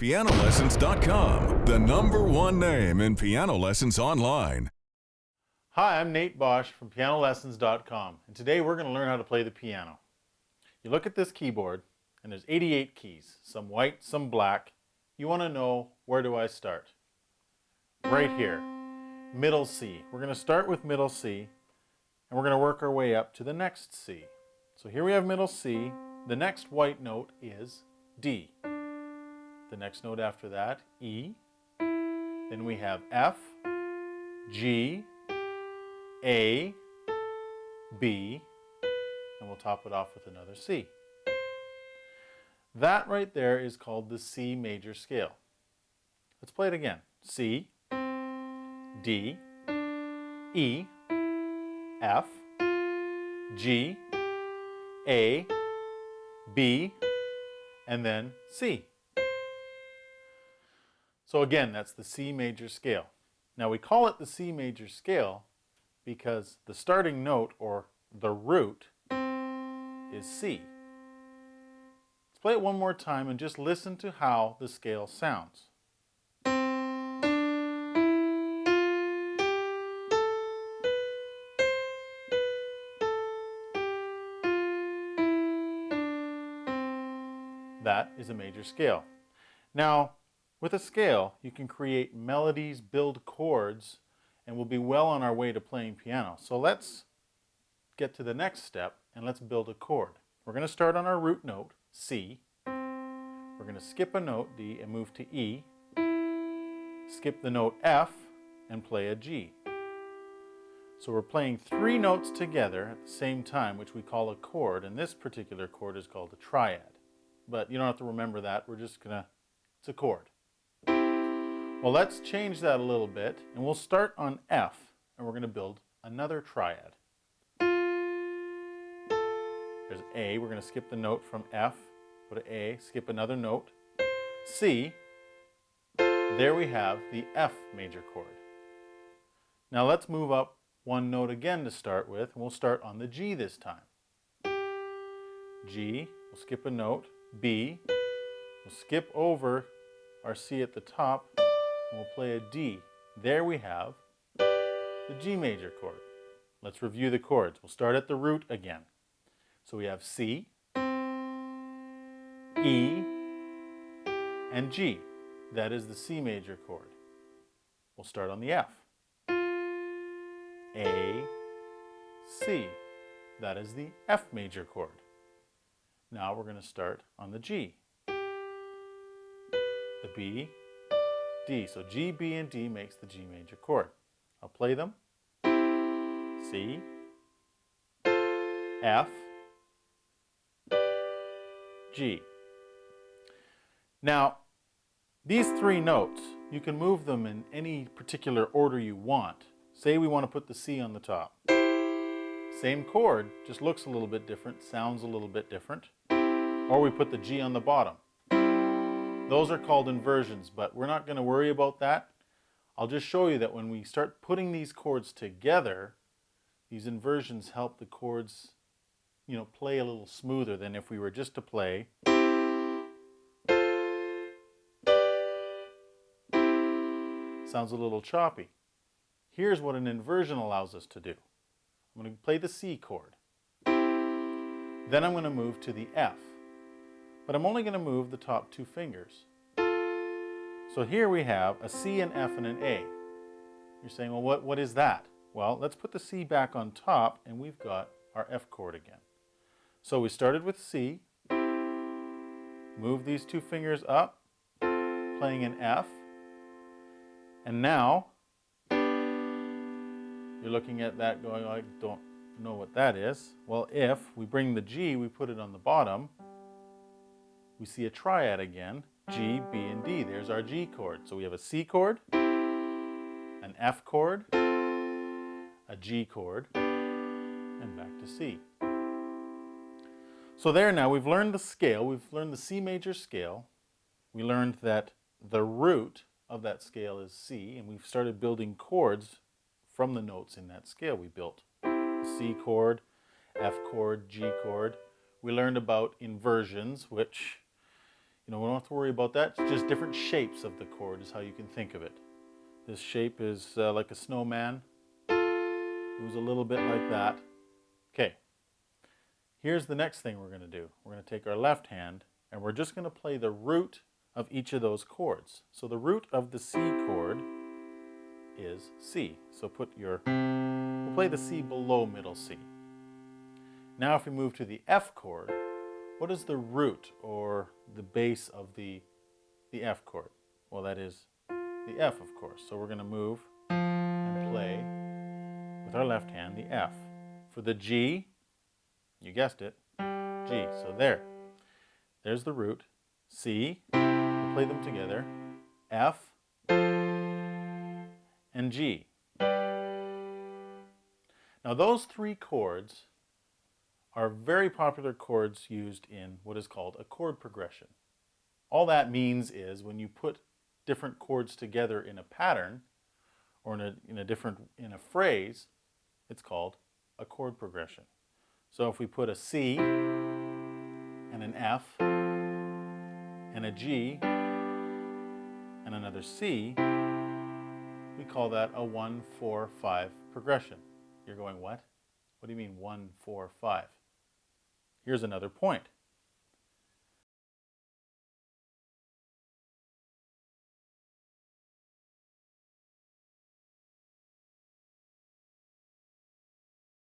PianoLessons.com, the #1 name in piano lessons online. Hi, I'm Nate Bosch from PianoLessons.com, and today we're going to learn how to play the piano. You look at this keyboard, and there's 88 keys, some white, some black. You want to know, where do I start? Right here, middle C. We're going to start with middle C, and we're going to work our way up to the next C. So here we have middle C. The next white note is D. The next note after that, E. Then we have F, G, A, B, and we'll top it off with another C. That right there is called the C major scale. Let's play it again. C, D, E, F, G, A, B, and then C. So again, that's the C major scale. Now we call it the C major scale because the starting note, or the root, is C. Let's play it one more time and just listen to how the scale sounds. That is a major scale. Now, with a scale, you can create melodies, build chords, and we'll be well on our way to playing piano. So let's get to the next step and let's build a chord. We're going to start on our root note, C. We're going to skip a note, D, and move to E. Skip the note F and play a G. So we're playing 3 notes together at the same time, which we call a chord, and this particular chord is called a triad. But you don't have to remember that, it's a chord. Well, let's change that a little bit, and we'll start on F, and we're going to build another triad. There's A, we're going to skip the note from F, go to A, skip another note, C, there we have the F major chord. Now let's move up one note again to start with, and we'll start on the G this time. G, we'll skip a note, B, we'll skip over our C at the top, and we'll play a D. There we have the G major chord. Let's review the chords. We'll start at the root again. So we have C, E, and G. That is the C major chord. We'll start on the F. A, C. That is the F major chord. Now we're going to start on the G. The B, D. So G, B, and D makes the G major chord. I'll play them. C, F, G. Now, these 3 notes, you can move them in any particular order you want. Say we want to put the C on the top. Same chord, just looks a little bit different, sounds a little bit different. Or we put the G on the bottom. Those are called inversions, but we're not going to worry about that. I'll just show you that when we start putting these chords together, these inversions help the chords, play a little smoother than if we were just to play. Sounds a little choppy. Here's what an inversion allows us to do. I'm going to play the C chord. Then I'm going to move to the F. But I'm only going to move the top 2 fingers. So here we have a C, an F, and an A. You're saying, well, what is that? Well, let's put the C back on top, and we've got our F chord again. So we started with C, move these 2 fingers up, playing an F, and now you're looking at that going, I don't know what that is. Well, if we bring the G, we put it on the bottom, we see a triad again, G, B, and D. There's our G chord. So we have a C chord, an F chord, a G chord, and back to C. So there now, we've learned the scale. We've learned the C major scale. We learned that the root of that scale is C, and we've started building chords from the notes in that scale. We built the C chord, F chord, G chord. We learned about inversions, which We don't have to worry about that. It's just different shapes of the chord is how you can think of it. This shape is like a snowman. Moves a little bit like that. Okay. Here's the next thing we're going to do. We're going to take our left hand and we're just going to play the root of each of those chords. So the root of the C chord is C. So we'll play the C below middle C. Now if we move to the F chord, what is the root or the base of the F chord? Well, that is the F, of course. So we're going to move and play with our left hand the F. For the G, you guessed it, G. So there's the root. C, we'll play them together. F and G. Now those three chords are very popular chords used in what is called a chord progression. All that means is when you put different chords together in a pattern or in a phrase, it's called a chord progression. So if we put a C and an F and a G and another C, we call that a 1-4-5 progression. You're going, what? What do you mean 1-4-5? Here's another point.